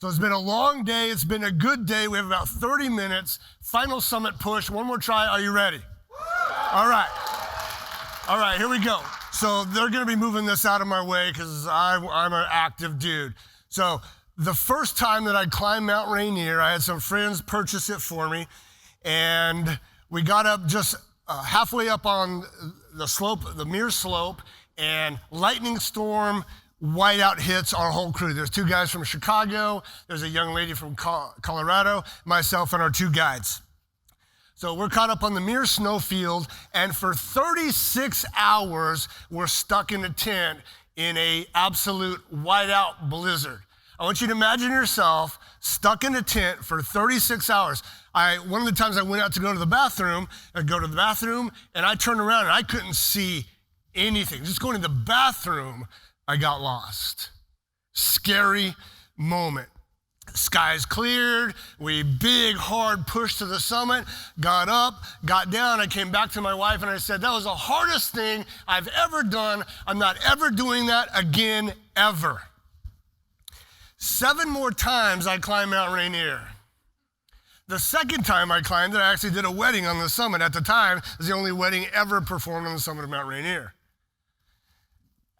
So it's been a long day. It's been a good day. We have about 30 minutes. Final summit push. One more try. Are you ready? All right. All right, here we go. So they're going to be moving this out of my way because I'm an active dude. So the first time that I climbed Mount Rainier, I had some friends purchase it for me. And we got up just halfway up on the slope, the Muir slope, and lightning storm, whiteout hits our whole crew. There's two guys from Chicago, there's a young lady from Colorado, myself and our two guides. So we're caught up on the Muir snowfield, and for 36 hours, we're stuck in a tent in a absolute whiteout blizzard. I want you to imagine yourself stuck in a tent for 36 hours. One of the times I went out to go to the bathroom, and I turned around and I couldn't see anything. Just going to the bathroom, I got lost. Scary moment. Skies cleared, we big, hard push to the summit, got up, got down. I came back to my wife and I said, that was the hardest thing I've ever done. I'm not ever doing that again, ever. 7 more times I climbed Mount Rainier. The second time I climbed it, I actually did a wedding on the summit. At the time, it was the only wedding ever performed on the summit of Mount Rainier.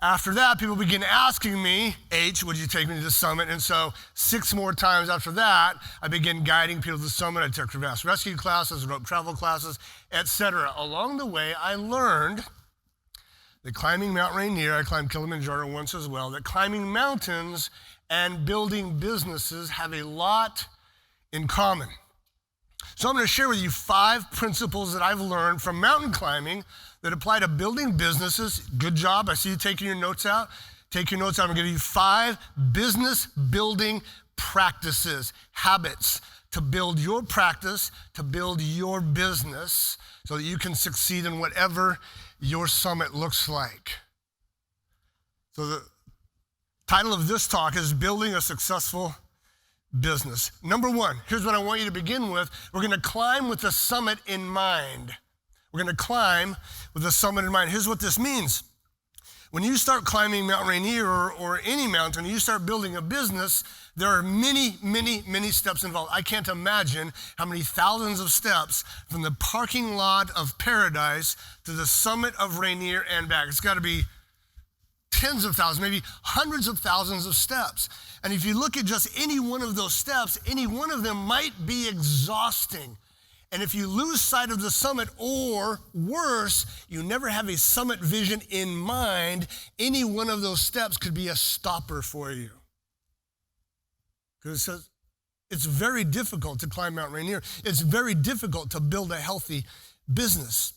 After that, people began asking me, H, would you take me to the summit? And so 6 more times after that, I began guiding people to the summit. I took crevasse rescue classes, rope travel classes, etc. Along the way, I learned that climbing Mount Rainier, I climbed Kilimanjaro once as well, that climbing mountains and building businesses have a lot in common. So I'm going to share with you 5 principles that I've learned from mountain climbing that apply to building businesses. Good job. I see you taking your notes out. Take your notes out. I'm going to give you 5 business building practices, habits to build your practice, to build your business so that you can succeed in whatever your summit looks like. So the title of this talk is Building a Successful Business. Number 1, here's what I want you to begin with. We're going to climb with the summit in mind. We're going to climb with the summit in mind. Here's what this means. When you start climbing Mount Rainier or any mountain, you start building a business, there are many, many, many steps involved. I can't imagine how many thousands of steps from the parking lot of paradise to the summit of Rainier and back. It's got to be tens of thousands, maybe hundreds of thousands of steps. And if you look at just any one of those steps, any one of them might be exhausting. And if you lose sight of the summit, or worse, you never have a summit vision in mind, any one of those steps could be a stopper for you. Because it says it's very difficult to climb Mount Rainier. It's very difficult to build a healthy business.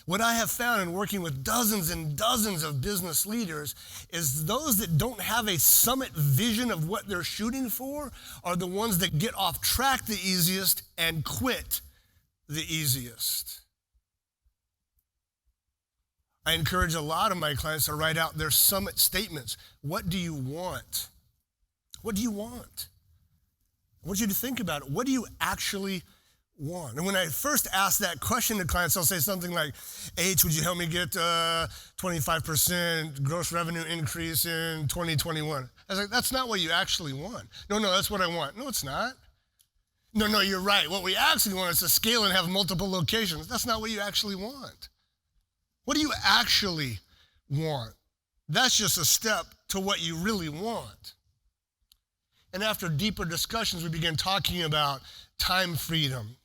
What I have found in working with dozens and dozens of business leaders is those that don't have a summit vision of what they're shooting for are the ones that get off track the easiest and quit the easiest. I encourage a lot of my clients to write out their summit statements. What do you want? What do you want? I want you to think about it. What do you actually want? And when I first ask that question to clients, I'll say something like, H, would you help me get 25% gross revenue increase in 2021? I was like, that's not what you actually want. No, that's what I want. No, it's not. No, you're right. What we actually want is to scale and have multiple locations. That's not what you actually want. What do you actually want? That's just a step to what you really want. And after deeper discussions, we began talking about time freedom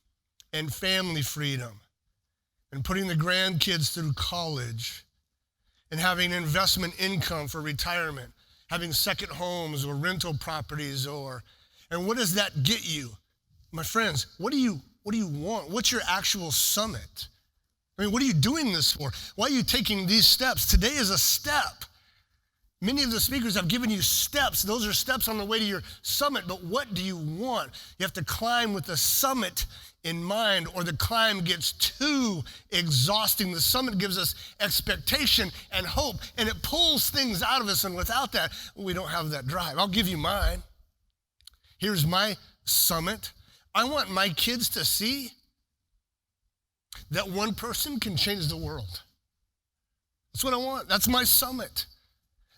and family freedom and putting the grandkids through college and having investment income for retirement, having second homes or rental properties and what does that get you? My friends, what do you want? What's your actual summit? I mean, what are you doing this for? Why are you taking these steps? Today is a step. Many of the speakers have given you steps. Those are steps on the way to your summit, but what do you want? You have to climb with the summit in mind, or the climb gets too exhausting. The summit gives us expectation and hope, and it pulls things out of us, and without that, we don't have that drive. I'll give you mine. Here's my summit. I want my kids to see that one person can change the world. That's what I want. That's my summit.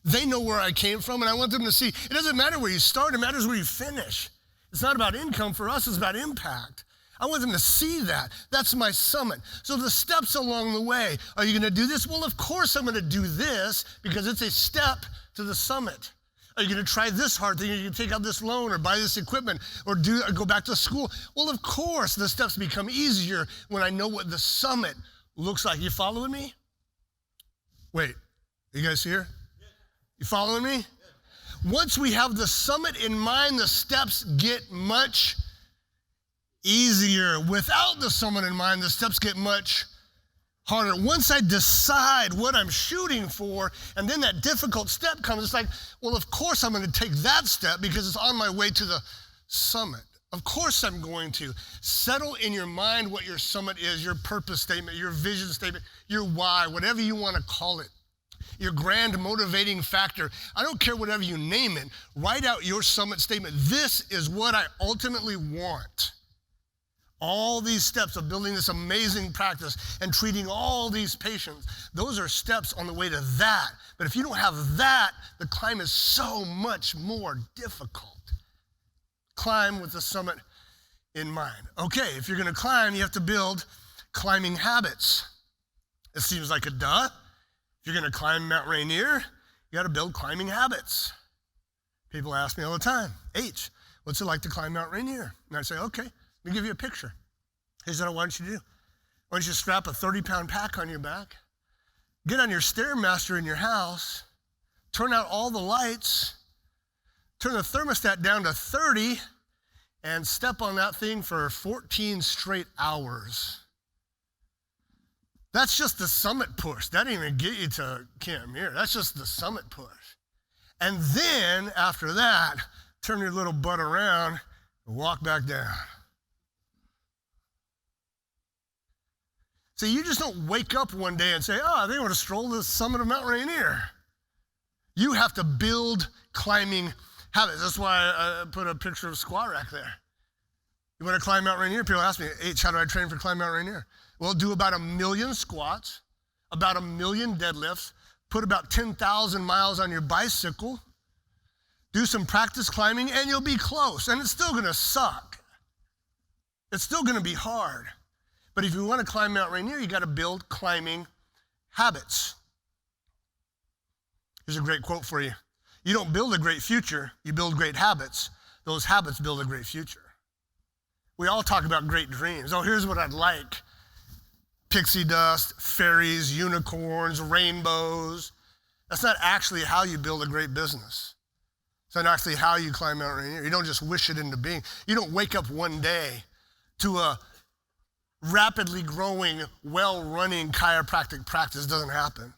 They know where I came from, and I want them to see it doesn't matter where you start, it matters where you finish. It's not about income for us, it's about impact. I want them to see that. That's my summit. So the steps along the way, are you going to do this? Well, of course I'm going to do this because it's a step to the summit. Are you going to try this hard thing? Are you going to take out this loan or buy this equipment or go back to school? Well, of course, the steps become easier when I know what the summit looks like. You following me? Wait, are you guys here? You following me? Once we have the summit in mind, the steps get much easier. Without the summit in mind, the steps get much harder. Once I decide what I'm shooting for, and then that difficult step comes, it's like, well, of course I'm going to take that step because it's on my way to the summit. Of course I'm going to. Settle in your mind what your summit is, your purpose statement, your vision statement, your why, whatever you want to call it. Your grand motivating factor. I don't care whatever you name it. Write out your summit statement. This is what I ultimately want. All these steps of building this amazing practice and treating all these patients, those are steps on the way to that. But if you don't have that, the climb is so much more difficult. Climb with the summit in mind. Okay, if you're going to climb, you have to build climbing habits. It seems like a duh. If you're going to climb Mount Rainier, you got to build climbing habits. People ask me all the time, H, what's it like to climb Mount Rainier? And I say, okay, let me give you a picture. Here's what I want you to do. I want you to strap a 30-pound pack on your back, get on your Stairmaster in your house, turn out all the lights, turn the thermostat down to 30, and step on that thing for 14 straight hours. That's just the summit push. That didn't even get you to Camp Muir. That's just the summit push. And then, after that, turn your little butt around and walk back down. See, you just don't wake up one day and say, oh, I think I want to stroll to the summit of Mount Rainier. You have to build climbing habits. That's why I put a picture of Squat Rack there. You want to climb Mount Rainier? People ask me, H, how do I train for climbing Mount Rainier? Well, do about 1 million squats, about 1 million deadlifts, put about 10,000 miles on your bicycle, do some practice climbing, and you'll be close. And it's still going to suck. It's still going to be hard. But if you want to climb Mount Rainier, you got to build climbing habits. Here's a great quote for you. You don't build a great future, you build great habits. Those habits build a great future. We all talk about great dreams. Oh, here's what I'd like. Pixie dust, fairies, unicorns, rainbows. That's not actually how you build a great business. It's not actually how you climb Mount Rainier. You don't just wish it into being. You don't wake up one day to a rapidly growing, well-running chiropractic practice. It doesn't happen.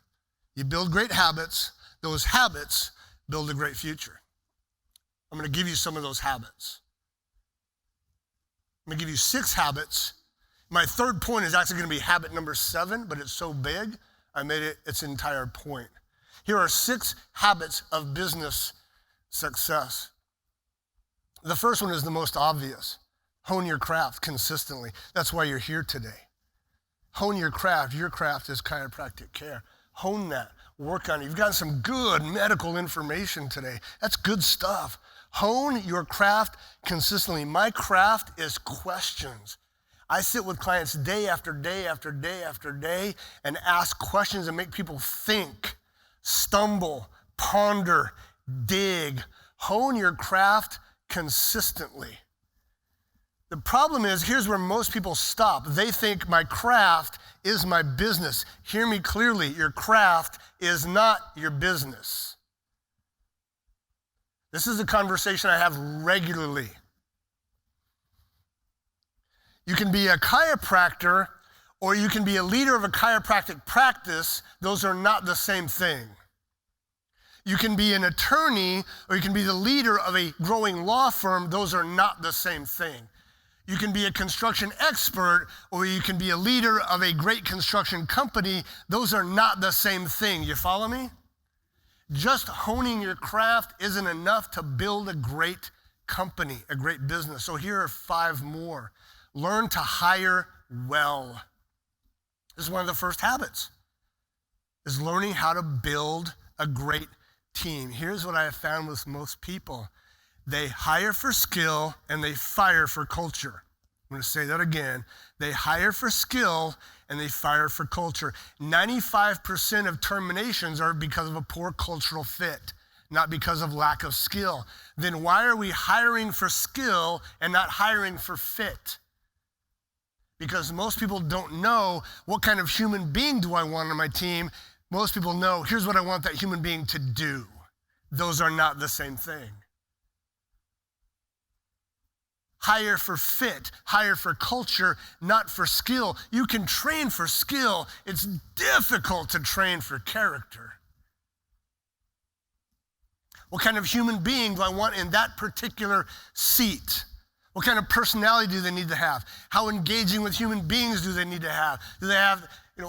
You build great habits. Those habits build a great future. I'm going to give you some of those habits. I'm going to give you 6 habits. My third point is actually going to be habit number 7, but it's so big, I made it its entire point. Here are 6 habits of business success. The first one is the most obvious. Hone your craft consistently. That's why you're here today. Hone your craft. Your craft is chiropractic care. Hone that. Work on it. You've gotten some good medical information today. That's good stuff. Hone your craft consistently. My craft is questions. I sit with clients day after day after day after day and ask questions and make people think, stumble, ponder, dig. Hone your craft consistently. The problem is, here's where most people stop. They think my craft is my business. Hear me clearly, your craft is not your business. This is a conversation I have regularly. You can be a chiropractor or you can be a leader of a chiropractic practice. Those are not the same thing. You can be an attorney or you can be the leader of a growing law firm. Those are not the same thing. You can be a construction expert or you can be a leader of a great construction company. Those are not the same thing. You follow me? Just honing your craft isn't enough to build a great company, a great business. So here are 5 more. Learn to hire well. This is one of the first habits, is learning how to build a great team, here's what I have found with most people. They hire for skill and they fire for culture. I'm going to say that again. They hire for skill and they fire for culture. 95% of terminations are because of a poor cultural fit, not because of lack of skill. Then why are we hiring for skill and not hiring for fit? Because most people don't know what kind of human being do I want on my team. Most people know, here's what I want that human being to do. Those are not the same thing. Hire for fit, hire for culture, not for skill. You can train for skill. It's difficult to train for character. What kind of human being do I want in that particular seat? What kind of personality do they need to have? How engaging with human beings do they need to have? Do they have,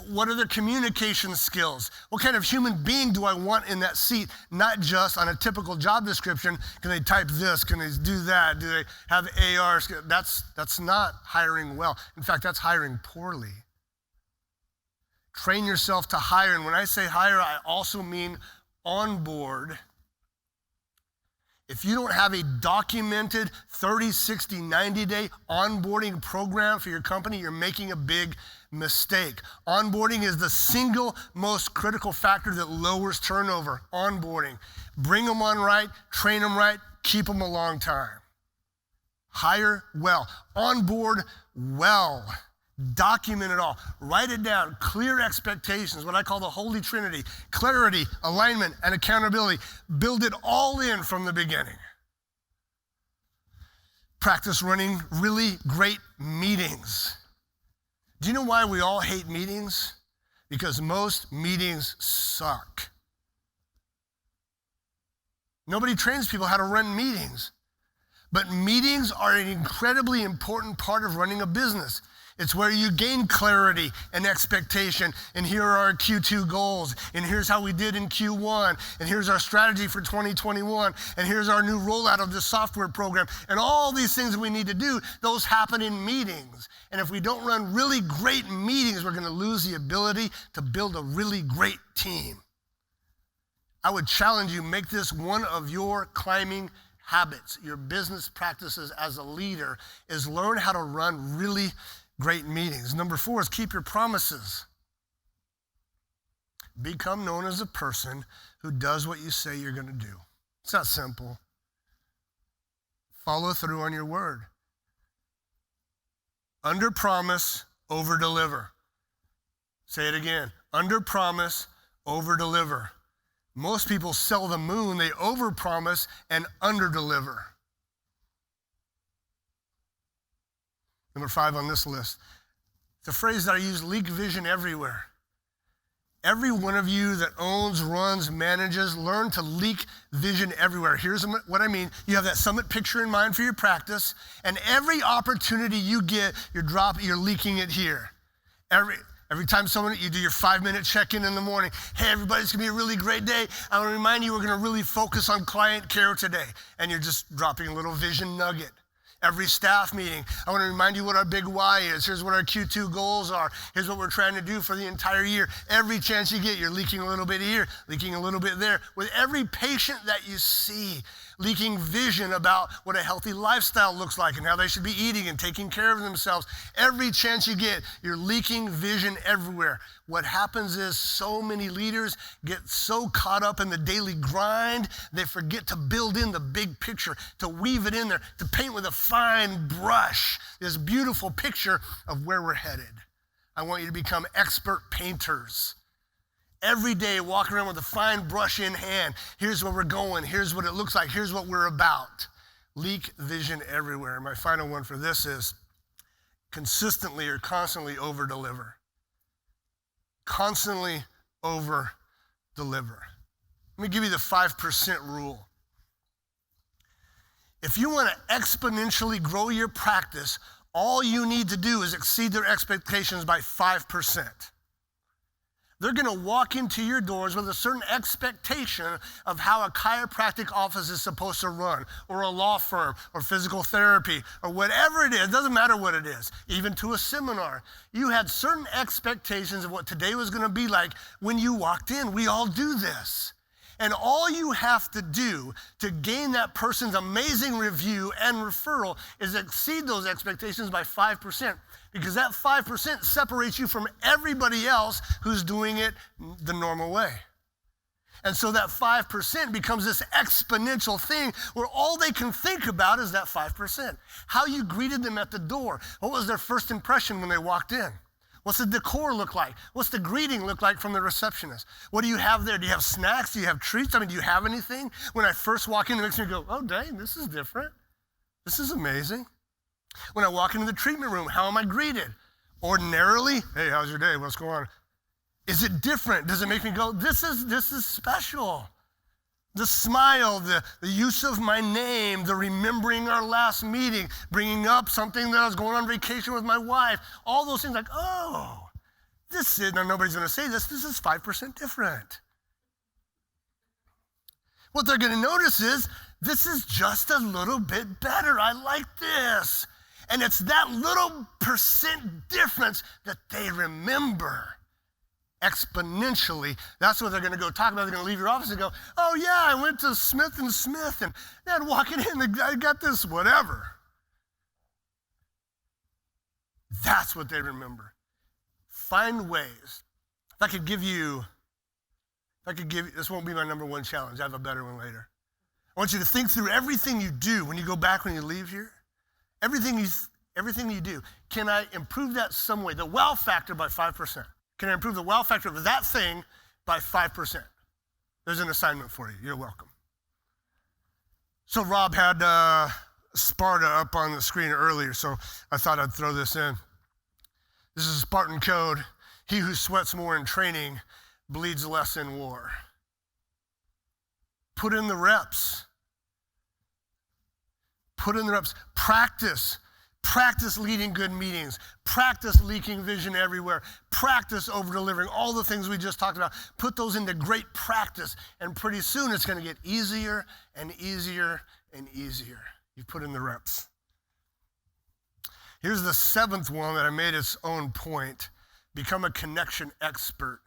what are their communication skills? What kind of human being do I want in that seat? Not just on a typical job description. Can they type this? Can they do that? Do they have AR skills? That's not hiring well. In fact, that's hiring poorly. Train yourself to hire. And when I say hire, I also mean onboard. If you don't have a documented 30, 60, 90-day onboarding program for your company, you're making a big mistake. Onboarding is the single most critical factor that lowers turnover. Onboarding. Bring them on right, train them right, keep them a long time. Hire well. Onboard well. Document it all. Write it down. Clear expectations, what I call the Holy Trinity. Clarity, alignment, and accountability. Build it all in from the beginning. Practice running really great meetings. Do you know why we all hate meetings? Because most meetings suck. Nobody trains people how to run meetings. But meetings are an incredibly important part of running a business. It's where you gain clarity and expectation, and here are our Q2 goals, and here's how we did in Q1, and here's our strategy for 2021, and here's our new rollout of this software program, and all these things that we need to do, those happen in meetings. And if we don't run really great meetings, we're gonna lose the ability to build a really great team. I would challenge you, make this one of your climbing habits, your business practices as a leader, is learn how to run really great meetings. Number 4 is keep your promises. Become known as a person who does what you say you're going to do. It's that simple. Follow through on your word. Under promise, over deliver. Say it again. Under promise, over deliver. Most people sell the moon, they over promise and under deliver. Number 5 on this list. It's a phrase that I use, leak vision everywhere. Every one of you that owns, runs, manages, learn to leak vision everywhere. Here's what I mean. You have that summit picture in mind for your practice, and every opportunity you get, you're leaking it here. Every time you do your 5-minute check-in in the morning, hey, everybody, it's gonna be a really great day. I wanna remind you, we're gonna really focus on client care today. And you're just dropping a little vision nugget. Every staff meeting, I want to remind you what our big why is. Here's what our Q2 goals are. Here's what we're trying to do for the entire year. Every chance you get, you're leaking a little bit here, leaking a little bit there. With every patient that you see, leaking vision about what a healthy lifestyle looks like and how they should be eating and taking care of themselves. Every chance you get, you're leaking vision everywhere. What happens is so many leaders get so caught up in the daily grind, they forget to build in the big picture, to weave it in there, to paint with a fine brush this beautiful picture of where we're headed. I want you to become expert painters. Every day, walk around with a fine brush in hand. Here's where we're going. Here's what it looks like. Here's what we're about. Leak vision everywhere. My final one for this is consistently or constantly over-deliver. Constantly over-deliver. Let me give you the 5% rule. If you want to exponentially grow your practice, all you need to do is exceed their expectations by 5%. They're going to walk into your doors with a certain expectation of how a chiropractic office is supposed to run, or a law firm, or physical therapy, or whatever it is. It doesn't matter what it is. Even to a seminar. You had certain expectations of what today was going to be like when you walked in. We all do this. And all you have to do to gain that person's amazing review and referral is exceed those expectations by 5%, because that 5% separates you from everybody else who's doing it the normal way. And so that 5% becomes this exponential thing where all they can think about is that 5%. How you greeted them at the door. What was their first impression when they walked in? What's the decor look like? What's the greeting look like from the receptionist? What do you have there? Do you have snacks? Do you have treats? I mean, do you have anything? When I first walk in, it makes me go, oh, dang, this is different. This is amazing. When I walk into the treatment room, how am I greeted? Ordinarily, hey, how's your day? What's going on? Is it different? Does it make me go, this is special? The smile, the use of my name, the remembering our last meeting, bringing up something that I was going on vacation with my wife, all those things like, oh, this is, now nobody's gonna say this is 5% different. What they're gonna notice is, this is just a little bit better. I like this. And it's that little percent difference that they remember. Exponentially, that's what they're going to go talk about. They're going to leave your office and go, oh yeah, I went to Smith & Smith and then walking in, the guy got this, whatever. That's what they remember. Find ways. If I could give you, this won't be my number one challenge. I have a better one later. I want you to think through everything you do when you go back, when you leave here. Everything you do. Can I improve that some way? The wow factor by 5%. Can I improve the wow factor of that thing by 5%? There's an assignment for you. You're welcome. So Rob had Sparta up on the screen earlier, so I thought I'd throw this in. This is a Spartan code. He who sweats more in training bleeds less in war. Put in the reps. Put in the reps. Practice. Practice leading good meetings. Practice leaking vision everywhere. Practice over-delivering. All the things we just talked about. Put those into great practice, and pretty soon it's going to get easier and easier and easier. You put in the reps. Here's the seventh one that I made its own point. Become a connection expert.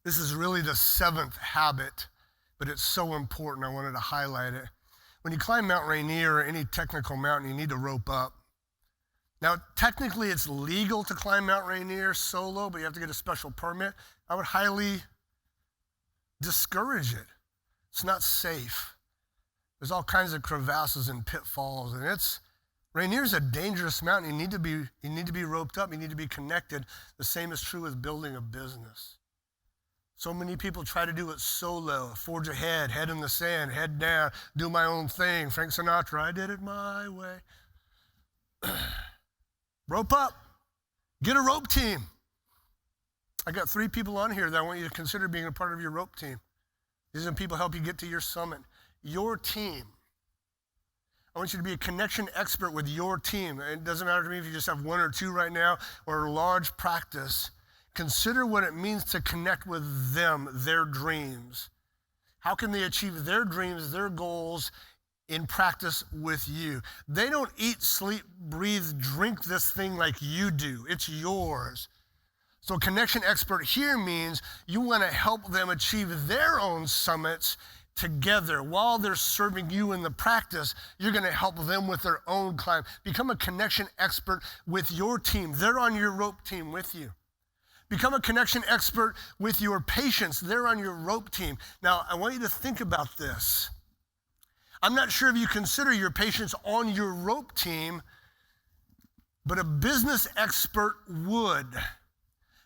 This is really the seventh habit, but it's so important I wanted to highlight it. When you climb Mount Rainier or any technical mountain, you need to rope up. Now, technically it's legal to climb Mount Rainier solo, but you have to get a special permit. I would highly discourage it. It's not safe. There's all kinds of crevasses and pitfalls, and Rainier's a dangerous mountain. You need to be roped up. You need to be connected. The same is true with building a business. So many people try to do it solo, forge ahead, head in the sand, head down, do my own thing. Frank Sinatra, I did it my way. Rope up. Get a rope team. I got 3 people on here that I want you to consider being a part of your rope team. These are people help you get to your summit. Your team. I want you to be a connection expert with your team. It doesn't matter to me if you just have 1 or 2 right now or a large practice. Consider what it means to connect with them, their dreams. How can they achieve their dreams, their goals in practice with you? They don't eat, sleep, breathe, drink this thing like you do. It's yours. So connection expert here means you want to help them achieve their own summits together. While they're serving you in the practice, you're going to help them with their own climb. Become a connection expert with your team. They're on your rope team with you. Become a connection expert with your patients. They're on your rope team. Now, I want you to think about this. I'm not sure if you consider your patients on your rope team, but a business expert would.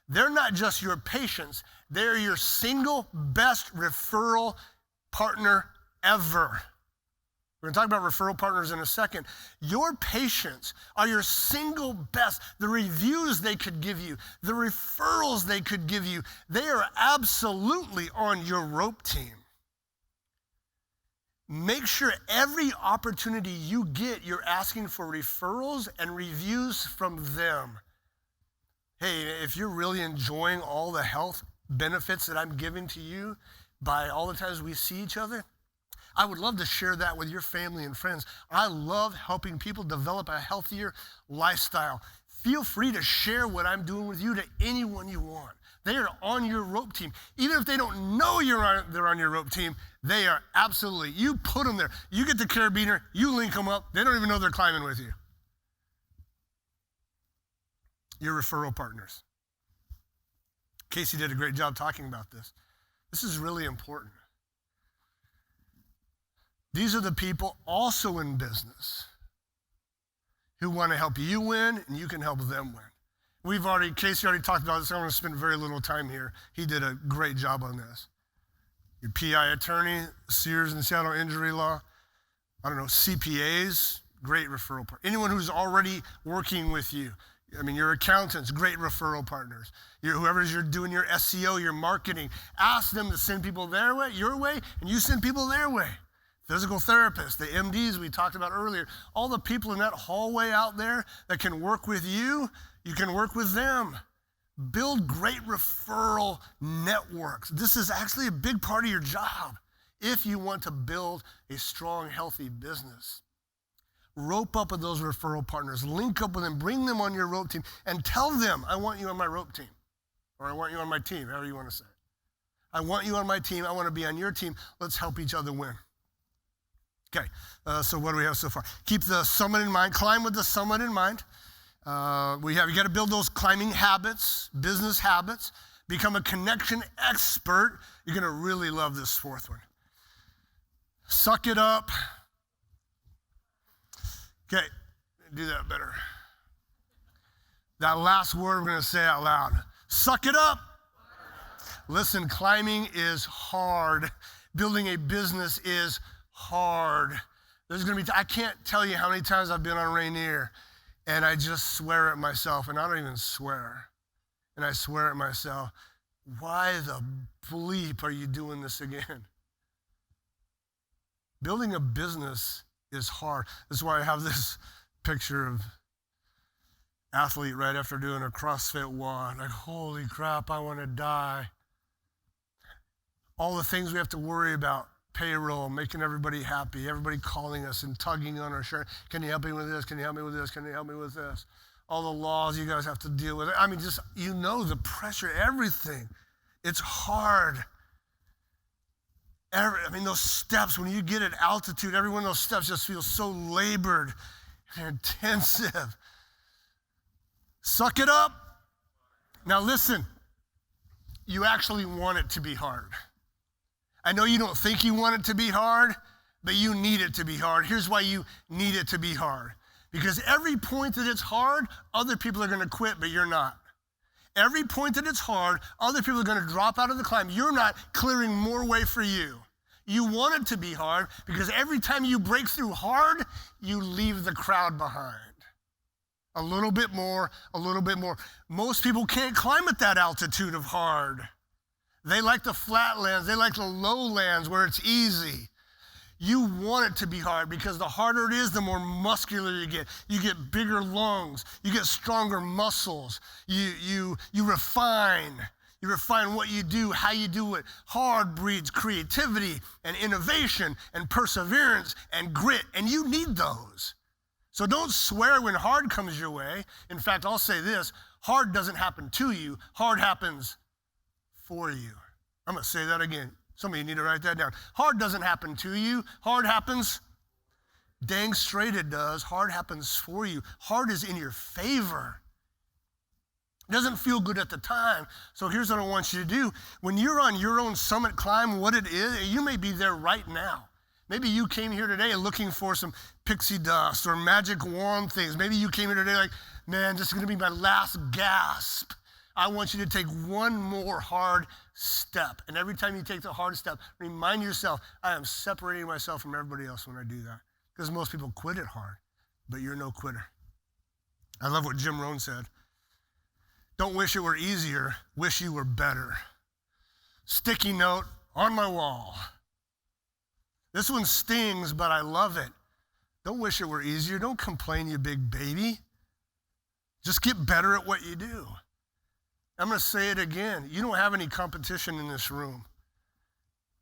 They're not just your patients. They're your single best referral partner ever. We're going to talk about referral partners in a second. Your patients are your single best. The reviews they could give you, the referrals they could give you, they are absolutely on your rope team. Make sure every opportunity you get, you're asking for referrals and reviews from them. Hey, if you're really enjoying all the health benefits that I'm giving to you by all the times we see each other, I would love to share that with your family and friends. I love helping people develop a healthier lifestyle. Feel free to share what I'm doing with you to anyone you want. They are on your rope team. Even if they don't know they're on your rope team, they are absolutely, you put them there. You get the carabiner, you link them up. They don't even know they're climbing with you. Your referral partners. Casey did a great job talking about this. This is really important. These are the people also in business who want to help you win, and you can help them win. Casey already talked about this. I'm going to spend very little time here. He did a great job on this. Your PI attorney, Sears and Seattle Injury Law, CPAs, great referral partner. Anyone who's already working with you. Your accountants, great referral partners. Whoever's you're doing your SEO, your marketing, ask them to send people their way, your way, and you send people their way. Physical therapists, the MDs we talked about earlier, all the people in that hallway out there that can work with you, you can work with them. Build great referral networks. This is actually a big part of your job if you want to build a strong, healthy business. Rope up with those referral partners, link up with them, bring them on your rope team, and tell them, I want you on my rope team, or I want you on my team, however you want to say it. I want you on my team. I want to be on your team. Let's help each other win. Okay, so what do we have so far? Keep the summit in mind. Climb with the summit in mind. You got to build those climbing habits, business habits. Become a connection expert. You're going to really love this fourth one. Suck it up. Okay, do that better. That last word we're going to say out loud. Suck it up. Listen, climbing is hard. Building a business is hard. There's going to be, I can't tell you how many times I've been on Rainier and I just swear at myself, and I don't even swear. And I swear at myself, why the bleep are you doing this again? Building a business is hard. That's why I have this picture of athlete right after doing a CrossFit WOD. Like, holy crap, I want to die. All the things we have to worry about, payroll, making everybody happy, everybody calling us and tugging on our shirt. Can you help me with this? Can you help me with this? Can you help me with this? All the laws you guys have to deal with. Just, the pressure, everything. It's hard. Those steps, when you get at altitude, every one of those steps just feels so labored and intensive. Suck it up. Now listen, you actually want it to be hard. I know you don't think you want it to be hard, but you need it to be hard. Here's why you need it to be hard. Because every point that it's hard, other people are going to quit, but you're not. Every point that it's hard, other people are going to drop out of the climb. You're not clearing more way for you. You want it to be hard because every time you break through hard, you leave the crowd behind. A little bit more, a little bit more. Most people can't climb at that altitude of hard. They like the flatlands. They like the lowlands where it's easy. You want it to be hard because the harder it is, the more muscular you get. You get bigger lungs. You get stronger muscles. You refine. You refine what you do, how you do it. Hard breeds creativity and innovation and perseverance and grit, and you need those. So don't swear when hard comes your way. In fact, I'll say this, hard doesn't happen to you, hard happens for you. I'm going to say that again. Some of you need to write that down. Hard doesn't happen to you. Hard happens, dang straight it does. Hard happens for you. Hard is in your favor. It doesn't feel good at the time. So here's what I want you to do. When you're on your own summit climb, what it is, you may be there right now. Maybe you came here today looking for some pixie dust or magic wand things. Maybe you came here today like, man, this is going to be my last gasp. I want you to take one more hard step. And every time you take the hard step, remind yourself, I am separating myself from everybody else when I do that. Because most people quit it hard, but you're no quitter. I love what Jim Rohn said. Don't wish it were easier, wish you were better. Sticky note on my wall. This one stings, but I love it. Don't wish it were easier. Don't complain, you big baby. Just get better at what you do. I'm going to say it again. You don't have any competition in this room.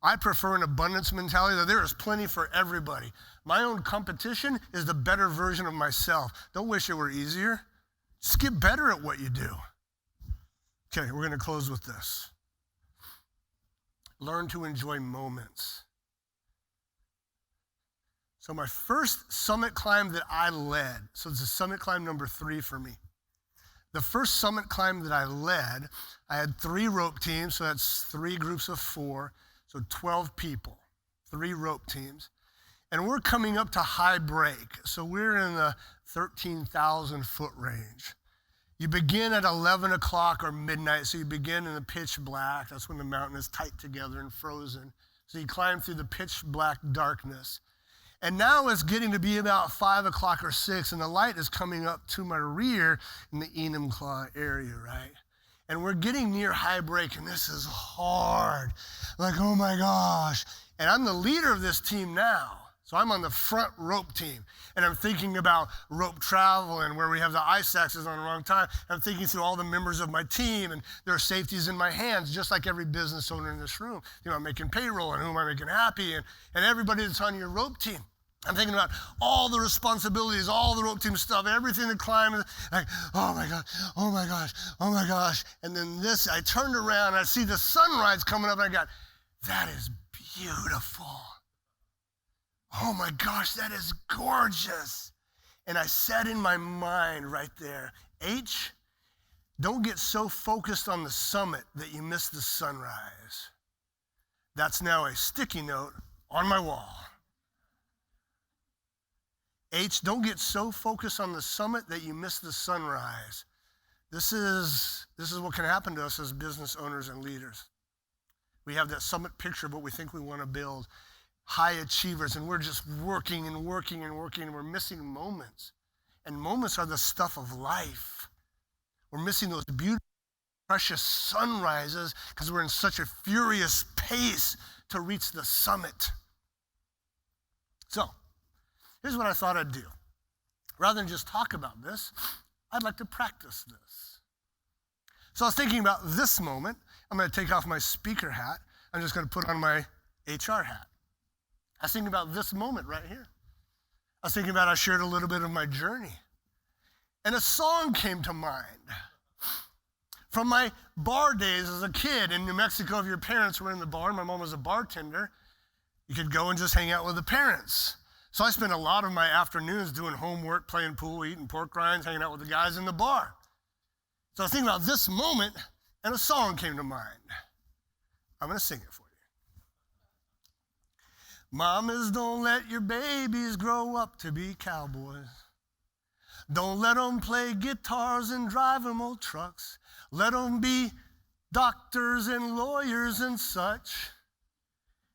I prefer an abundance mentality that there is plenty for everybody. My own competition is the better version of myself. Don't wish it were easier. Just get better at what you do. Okay, we're going to close with this. Learn to enjoy moments. So my first summit climb that I led, so it's a summit climb number 3 for me. The first summit climb that I led, I had 3 rope teams, so that's 3 groups of 4, so 12 people, 3 rope teams. And we're coming up to high break, so we're in the 13,000 foot range. You begin at 11 o'clock or midnight, so you begin in the pitch black. That's when the mountain is tight together and frozen. So you climb through the pitch black darkness. And now it's getting to be about 5 o'clock or 6, and the light is coming up to my rear in the Enumclaw area, right? And we're getting near high break, and this is hard. Like, oh my gosh. And I'm the leader of this team now. So I'm on the front rope team, and I'm thinking about rope travel and where we have the ice axes on the wrong time. I'm thinking through all the members of my team, and their safety's in my hands, just like every business owner in this room. You know, I'm making payroll, and who am I making happy, and everybody that's on your rope team. I'm thinking about all the responsibilities, all the rope team stuff, everything to climb, like, oh my God, oh my gosh, oh my gosh. And then I turned around, and I see the sunrise coming up, and I got, that is beautiful. Oh my gosh, that is gorgeous. And I said in my mind right there, H, don't get so focused on the summit that you miss the sunrise. That's now a sticky note on my wall. H, don't get so focused on the summit that you miss the sunrise. This is what can happen to us as business owners and leaders. We have that summit picture of what we think we want to build. High achievers, and we're just working and working and working, and we're missing moments. And moments are the stuff of life. We're missing those beautiful, precious sunrises because we're in such a furious pace to reach the summit. So, here's what I thought I'd do. Rather than just talk about this, I'd like to practice this. So I was thinking about this moment. I'm going to take off my speaker hat. I'm just going to put on my HR hat. I was thinking about this moment right here. I was thinking about, I shared a little bit of my journey. And a song came to mind. From my bar days as a kid in New Mexico, if your parents were in the bar, my mom was a bartender, you could go and just hang out with the parents. So I spent a lot of my afternoons doing homework, playing pool, eating pork rinds, hanging out with the guys in the bar. So I was thinking about this moment, and a song came to mind. I'm going to sing it for you. Mamas, don't let your babies grow up to be cowboys. Don't let them play guitars and drive them old trucks. Let them be doctors and lawyers and such.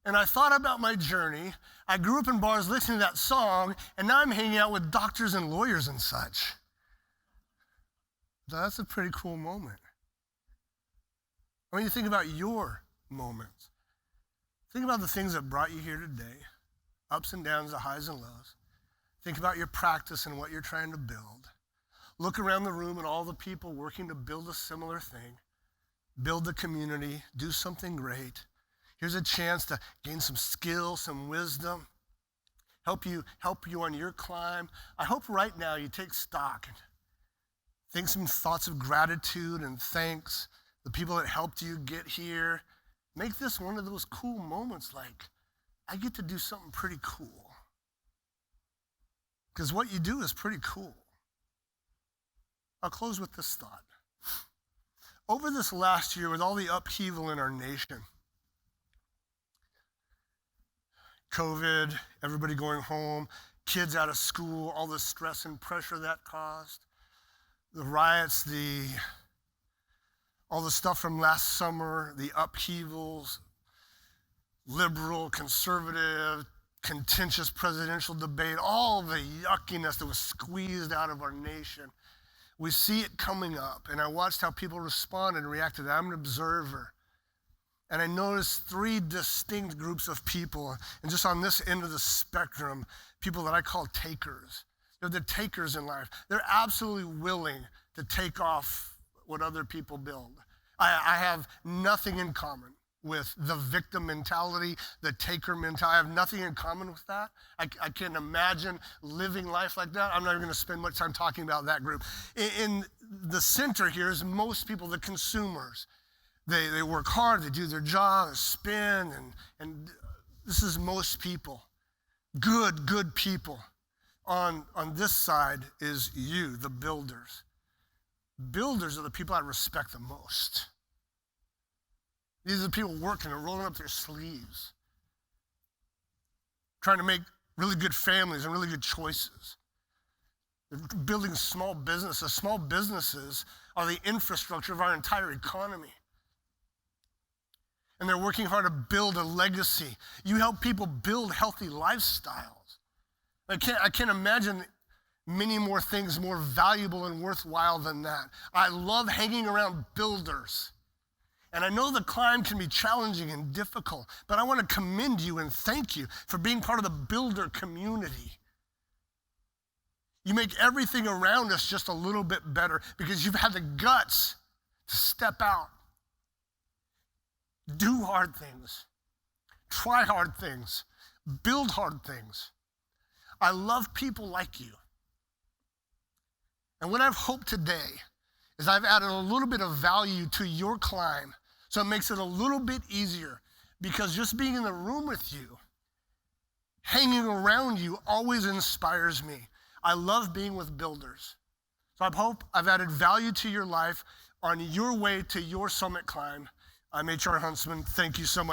And I thought about my journey. I grew up in bars listening to that song, and now I'm hanging out with doctors and lawyers and such. That's a pretty cool moment. When you think about your moments, think about the things that brought you here today, ups and downs, the highs and lows. Think about your practice and what you're trying to build. Look around the room at all the people working to build a similar thing, build the community, do something great. Here's a chance to gain some skill, some wisdom, help you on your climb. I hope right now you take stock and think some thoughts of gratitude and thanks, the people that helped you get here. Make this one of those cool moments, like, I get to do something pretty cool. Because what you do is pretty cool. I'll close with this thought. Over this last year, with all the upheaval in our nation, COVID, everybody going home, kids out of school, all the stress and pressure that caused, the riots, all the stuff from last summer, the upheavals, liberal, conservative, contentious presidential debate, all the yuckiness that was squeezed out of our nation. We see it coming up, and I watched how people responded and reacted. I'm an observer, and I noticed 3 distinct groups of people, and just on this end of the spectrum, people that I call takers. They're the takers in life. They're absolutely willing to take off what other people build. I have nothing in common with the victim mentality, the taker mentality. I have nothing in common with that. I can't imagine living life like that. I'm not even going to spend much time talking about that group. In the center here is most people, the consumers. They work hard, they do their job, they spend, and this is most people. Good people. On this side is you, the builders. Builders are the people I respect the most. These are the people working and rolling up their sleeves, trying to make really good families and really good choices. They're building small businesses. Small businesses are the infrastructure of our entire economy. And they're working hard to build a legacy. You help people build healthy lifestyles. I can't imagine many more things more valuable and worthwhile than that. I love hanging around builders. And I know the climb can be challenging and difficult, but I want to commend you and thank you for being part of the builder community. You make everything around us just a little bit better because you've had the guts to step out. Do hard things. Try hard things. Build hard things. I love people like you. And what I've hoped today is I've added a little bit of value to your climb so it makes it a little bit easier, because just being in the room with you, hanging around you always inspires me. I love being with builders. So I hope I've added value to your life on your way to your summit climb. I'm HR Huntsman. Thank you so much.